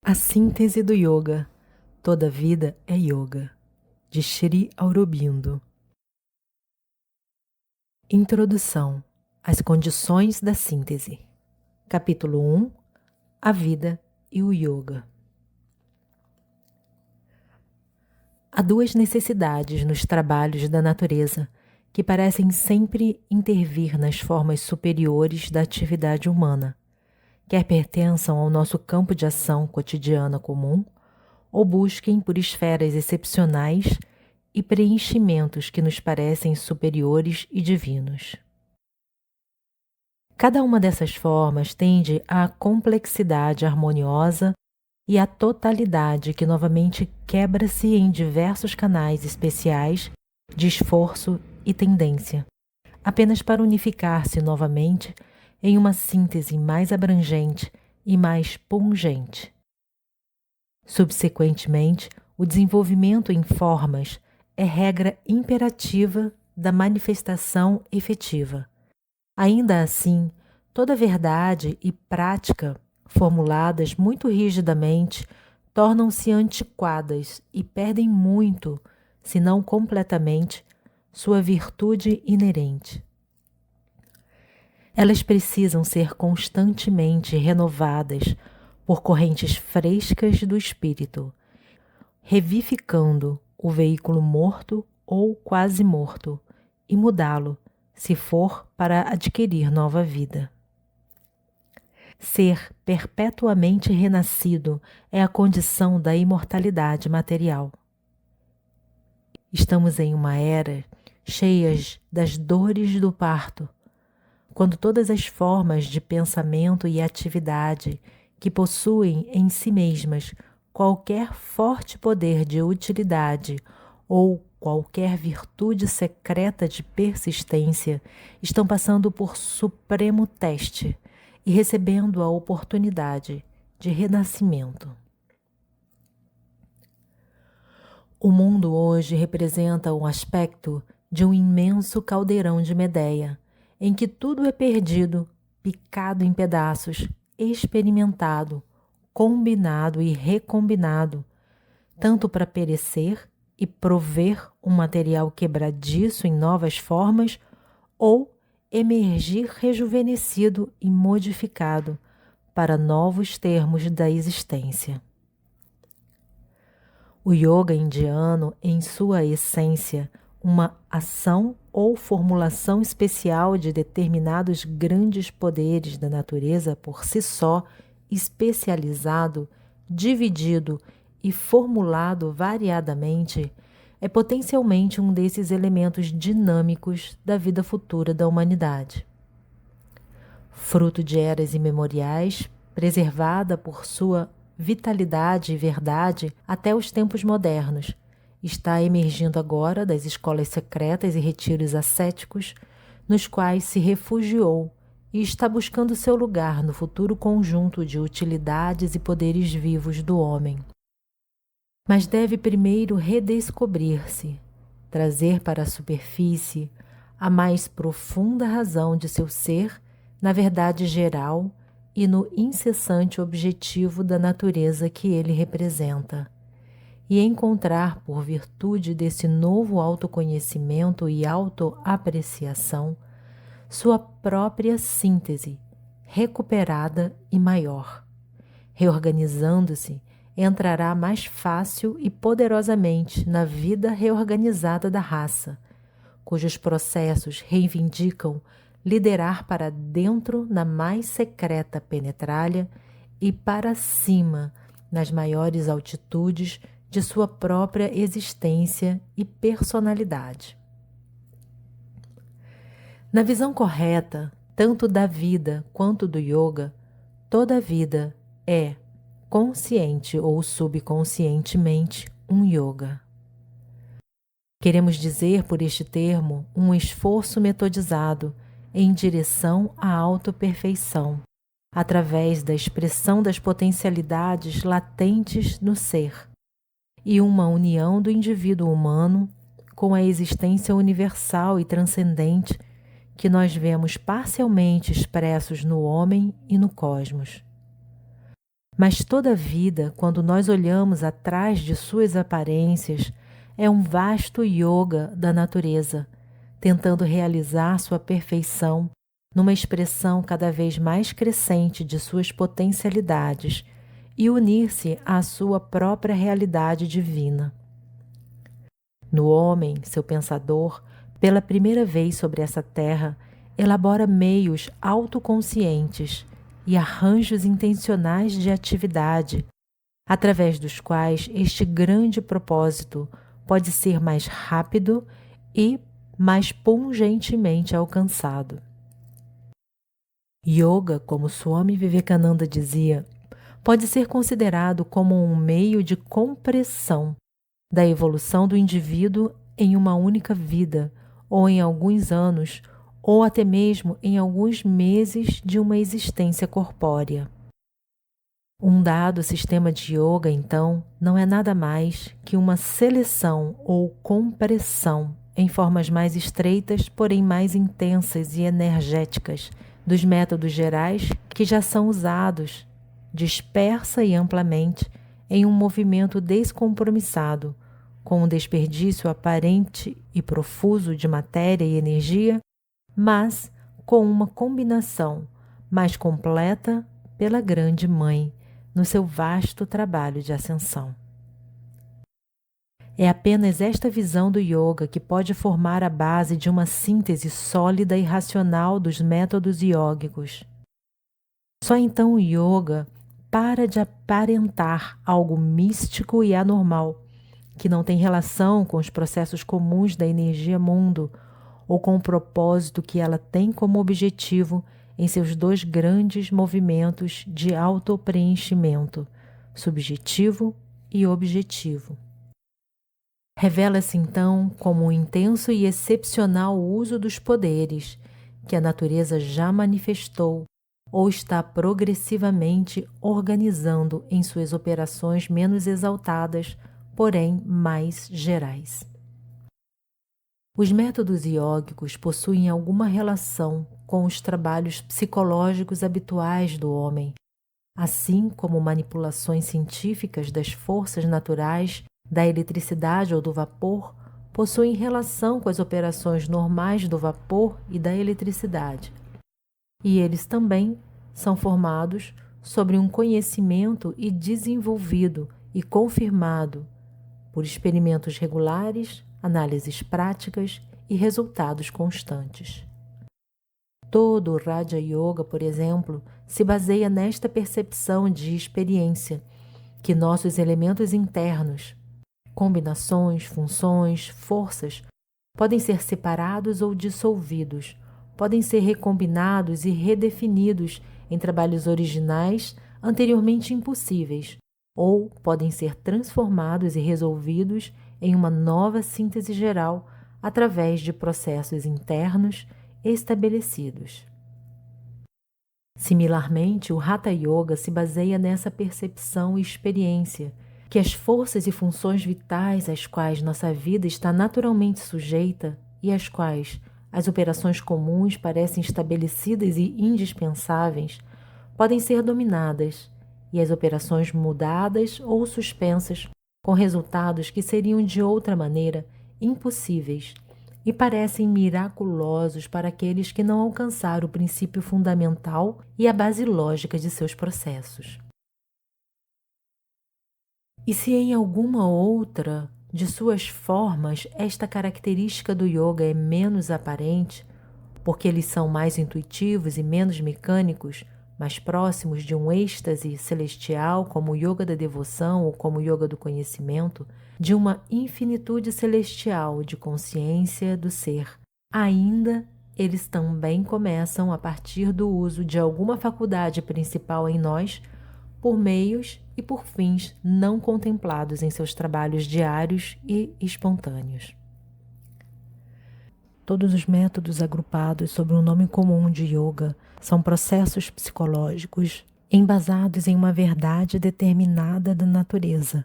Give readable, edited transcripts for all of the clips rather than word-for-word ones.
A síntese do yoga. Toda vida é yoga. De Sri Aurobindo. Introdução. As condições da síntese. Capítulo 1. A vida e o yoga. Há duas necessidades nos trabalhos da natureza que parecem sempre intervir nas formas superiores da atividade humana, quer pertençam ao nosso campo de ação cotidiana comum, ou busquem por esferas excepcionais e preenchimentos que nos parecem superiores e divinos. Cada uma dessas formas tende à complexidade harmoniosa e à totalidade que novamente quebra-se em diversos canais especiais de esforço e tendência, apenas para unificar-se novamente em uma síntese mais abrangente e mais pungente. Subsequentemente, o desenvolvimento em formas é regra imperativa da manifestação efetiva. Ainda assim, toda verdade e prática, formuladas muito rigidamente, tornam-se antiquadas e perdem muito, se não completamente, sua virtude inerente. Elas precisam ser constantemente renovadas por correntes frescas do espírito, revivificando o veículo morto ou quase morto e mudá-lo, se for para adquirir nova vida. Ser perpetuamente renascido é a condição da imortalidade material. Estamos em uma era cheia das dores do parto, quando todas as formas de pensamento e atividade que possuem em si mesmas qualquer forte poder de utilidade ou qualquer virtude secreta de persistência estão passando por supremo teste e recebendo a oportunidade de renascimento. O mundo hoje representa um aspecto de um imenso caldeirão de Medeia, em que tudo é perdido, picado em pedaços, experimentado, combinado e recombinado, tanto para perecer e prover um material quebradiço em novas formas, ou emergir rejuvenescido e modificado para novos termos da existência. O yoga indiano, em sua essência, uma ação ou formulação especial de determinados grandes poderes da natureza por si só, especializado, dividido e formulado variadamente, é potencialmente um desses elementos dinâmicos da vida futura da humanidade. Fruto de eras imemoriais, preservada por sua vitalidade e verdade até os tempos modernos, está emergindo agora das escolas secretas e retiros ascéticos, nos quais se refugiou e está buscando seu lugar no futuro conjunto de utilidades e poderes vivos do homem. Mas deve primeiro redescobrir-se, trazer para a superfície a mais profunda razão de seu ser na verdade geral e no incessante objetivo da natureza que ele representa, e encontrar, por virtude desse novo autoconhecimento e autoapreciação, sua própria síntese, recuperada e maior. Reorganizando-se, entrará mais fácil e poderosamente na vida reorganizada da raça, cujos processos reivindicam liderar para dentro na mais secreta penetralha e para cima nas maiores altitudes de sua própria existência e personalidade. Na visão correta, tanto da vida quanto do yoga, toda vida é, consciente ou subconscientemente, um yoga. Queremos dizer por este termo um esforço metodizado em direção à autoperfeição, através da expressão das potencialidades latentes no ser, e uma união do indivíduo humano com a existência universal e transcendente que nós vemos parcialmente expressos no homem e no cosmos. Mas toda a vida, quando nós olhamos atrás de suas aparências, é um vasto yoga da natureza, tentando realizar sua perfeição numa expressão cada vez mais crescente de suas potencialidades e unir-se à sua própria realidade divina. No homem, seu pensador, pela primeira vez sobre essa terra, elabora meios autoconscientes e arranjos intencionais de atividade, através dos quais este grande propósito pode ser mais rápido e mais pungentemente alcançado. Yoga, como Swami Vivekananda dizia, pode ser considerado como um meio de compressão da evolução do indivíduo em uma única vida, ou em alguns anos, ou até mesmo em alguns meses de uma existência corpórea. Um dado sistema de yoga, então, não é nada mais que uma seleção ou compressão em formas mais estreitas, porém mais intensas e energéticas, dos métodos gerais que já são usados, dispersa e amplamente, em um movimento descompromissado, com um desperdício aparente e profuso de matéria e energia, mas com uma combinação mais completa pela Grande Mãe, no seu vasto trabalho de ascensão. É apenas esta visão do yoga que pode formar a base de uma síntese sólida e racional dos métodos iógicos. Só então o yoga para de aparentar algo místico e anormal, que não tem relação com os processos comuns da energia mundo ou com o propósito que ela tem como objetivo em seus dois grandes movimentos de autopreenchimento, subjetivo e objetivo. Revela-se então como um intenso e excepcional uso dos poderes que a natureza já manifestou ou está progressivamente organizando em suas operações menos exaltadas, porém mais gerais. Os métodos iógicos possuem alguma relação com os trabalhos psicológicos habituais do homem, assim como manipulações científicas das forças naturais, da eletricidade ou do vapor, possuem relação com as operações normais do vapor e da eletricidade. E eles também são formados sobre um conhecimento e desenvolvido e confirmado por experimentos regulares, análises práticas e resultados constantes. Todo o Raja Yoga, por exemplo, se baseia nesta percepção de experiência, que nossos elementos internos, combinações, funções, forças, podem ser separados ou dissolvidos, podem ser recombinados e redefinidos em trabalhos originais anteriormente impossíveis, ou podem ser transformados e resolvidos em uma nova síntese geral através de processos internos estabelecidos. Similarmente, o Hatha Yoga se baseia nessa percepção e experiência, que as forças e funções vitais às quais nossa vida está naturalmente sujeita e às quais as operações comuns parecem estabelecidas e indispensáveis, podem ser dominadas e as operações mudadas ou suspensas com resultados que seriam de outra maneira impossíveis e parecem miraculosos para aqueles que não alcançaram o princípio fundamental e a base lógica de seus processos. E se em alguma outra de suas formas esta característica do yoga é menos aparente, porque eles são mais intuitivos e menos mecânicos, mais próximos de um êxtase celestial, como o yoga da devoção ou como o yoga do conhecimento, de uma infinitude celestial de consciência do ser, ainda eles também começam a partir do uso de alguma faculdade principal em nós, por meios e por fins não contemplados em seus trabalhos diários e espontâneos. Todos os métodos agrupados sob um nome comum de yoga são processos psicológicos embasados em uma verdade determinada da natureza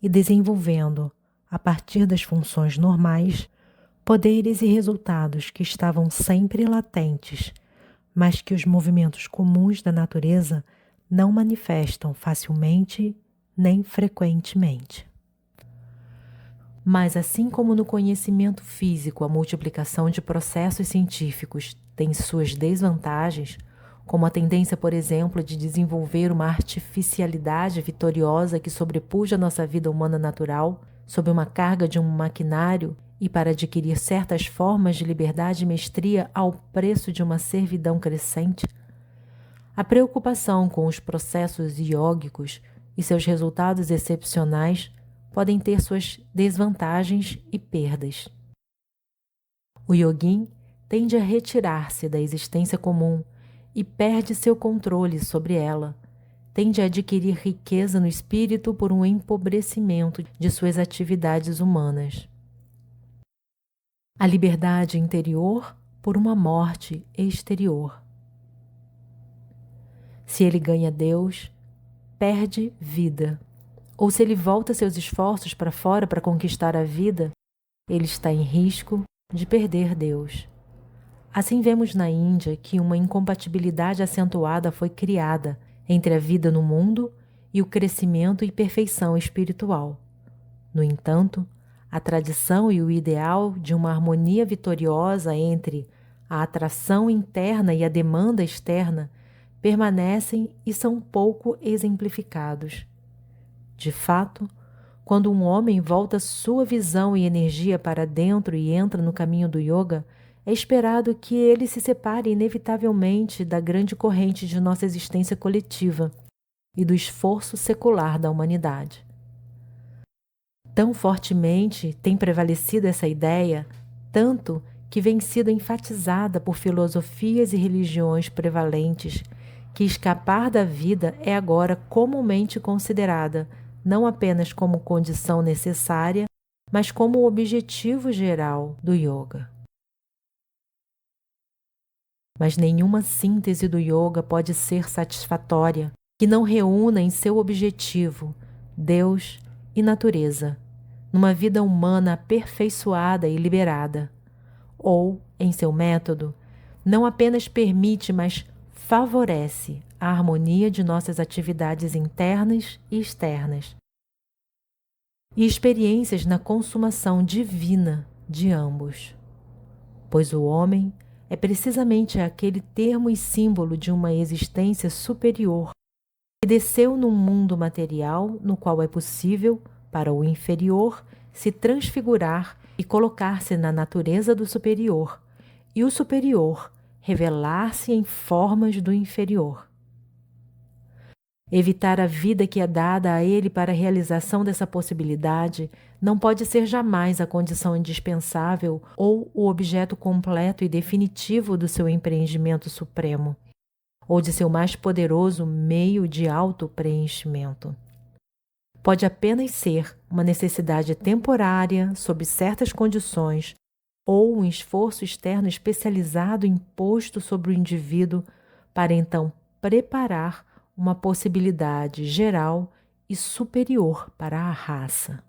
e desenvolvendo, a partir das funções normais, poderes e resultados que estavam sempre latentes, mas que os movimentos comuns da natureza não manifestam facilmente nem frequentemente. Mas assim como no conhecimento físico a multiplicação de processos científicos tem suas desvantagens, como a tendência, por exemplo, de desenvolver uma artificialidade vitoriosa que sobrepuja nossa vida humana natural, sob uma carga de um maquinário e para adquirir certas formas de liberdade e mestria ao preço de uma servidão crescente, a preocupação com os processos iógicos e seus resultados excepcionais podem ter suas desvantagens e perdas. O yogin tende a retirar-se da existência comum e perde seu controle sobre ela, tende a adquirir riqueza no espírito por um empobrecimento de suas atividades humanas. A liberdade interior por uma morte exterior. Se ele ganha Deus, perde vida. Ou se ele volta seus esforços para fora para conquistar a vida, ele está em risco de perder Deus. Assim vemos na Índia que uma incompatibilidade acentuada foi criada entre a vida no mundo e o crescimento e perfeição espiritual. No entanto, a tradição e o ideal de uma harmonia vitoriosa entre a atração interna e a demanda externa permanecem e são pouco exemplificados. De fato, quando um homem volta sua visão e energia para dentro e entra no caminho do yoga, é esperado que ele se separe inevitavelmente da grande corrente de nossa existência coletiva e do esforço secular da humanidade. Tão fortemente tem prevalecido essa ideia, tanto que vem sido enfatizada por filosofias e religiões prevalentes, que escapar da vida é agora comumente considerada não apenas como condição necessária, mas como o objetivo geral do yoga. Mas nenhuma síntese do yoga pode ser satisfatória que não reúna em seu objetivo Deus e natureza, numa vida humana aperfeiçoada e liberada, ou, em seu método, não apenas permite, mas favorece a harmonia de nossas atividades internas e externas, e experiências na consumação divina de ambos. Pois o homem é precisamente aquele termo e símbolo de uma existência superior que desceu num mundo material no qual é possível, para o inferior, se transfigurar e colocar-se na natureza do superior, e o superior revelar-se em formas do inferior. Evitar a vida que é dada a ele para a realização dessa possibilidade não pode ser jamais a condição indispensável ou o objeto completo e definitivo do seu empreendimento supremo, ou de seu mais poderoso meio de auto-preenchimento. Pode apenas ser uma necessidade temporária, sob certas condições, ou um esforço externo especializado imposto sobre o indivíduo para então preparar uma possibilidade geral e superior para a raça.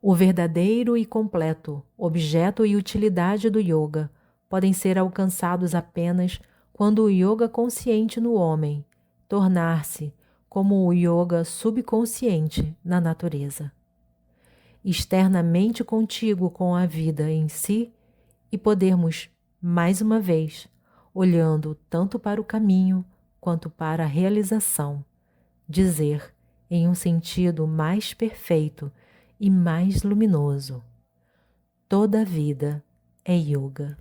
O verdadeiro e completo objeto e utilidade do yoga podem ser alcançados apenas quando o yoga consciente no homem tornar-se como o yoga subconsciente na natureza, externamente contíguo com a vida em si, e podermos, mais uma vez, olhando tanto para o caminho quanto para a realização, dizer, em um sentido mais perfeito e mais luminoso: toda a vida é yoga.